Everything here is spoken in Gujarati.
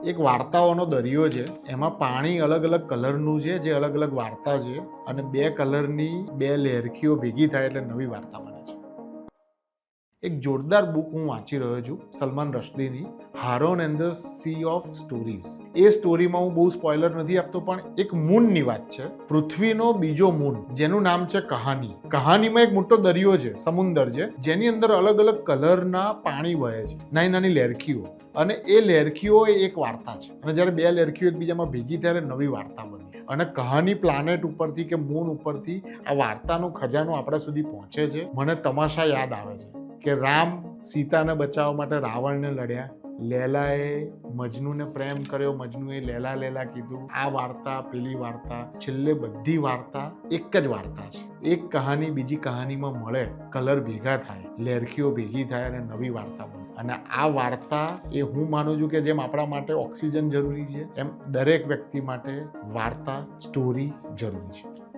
એક વાર્તાઓનો દરિયો છે, એમાં પાણી અલગ અલગ કલરનું છે, જે અલગ અલગ વાર્તા છે, અને બે કલરની બે લેરખીઓ ભેગી થાય એટલે નવી વાર્તા બને છે. એક જોરદાર બુક હું વાંચી રહ્યો છું સલમાન રશ્દીની, Haroun and the sea of stories. એ સ્ટોરીમાં હું બહુ સ્પોઇલર નથી આપતો, પણ એક મૂનની વાત છે, પૃથ્વીનો બીજો મૂન, જેનું નામ છે કહાની. કહાનીમાં એક મોટો દરિયો છે, સમુંદર છે, જેની અંદર અલગ અલગ કલરના પાણી વહે છે, નાની નાની લેરખીઓ, અને એ લેરખીઓ એ એક વાર્તા છે. અને જ્યારે બે લેરખીઓ એકબીજામાં ભેગી થાય નવી વાર્તા બની. અને કહાની પ્લાનેટ ઉપરથી કે મૂન ઉપરથી આ વાર્તાનો ખજાનો આપણા સુધી પહોંચે છે. મને તમાશા યાદ આવે છે કે રામ સીતાને બચાવવા માટે રાવણને લડ્યા, લેલાએ મજનૂને પ્રેમ કર્યો, મજનૂએ લેલા લેલા કીધું. આ વાર્તા, પેલી વાર્તા, છેલ્લે બધી વાર્તા એક જ વાર્તા છે. એક કહાની બીજી કહાનીમાં મળે, કલર ભેગા થાય, લેરખીઓ ભેગી થાય અને નવી વાર્તા બને. અને આ વાર્તા એ હું માનું છું કે જેમ આપણા માટે ઓક્સિજન જરૂરી છે, એમ દરેક વ્યક્તિ માટે વાર્તા, સ્ટોરી જરૂરી છે.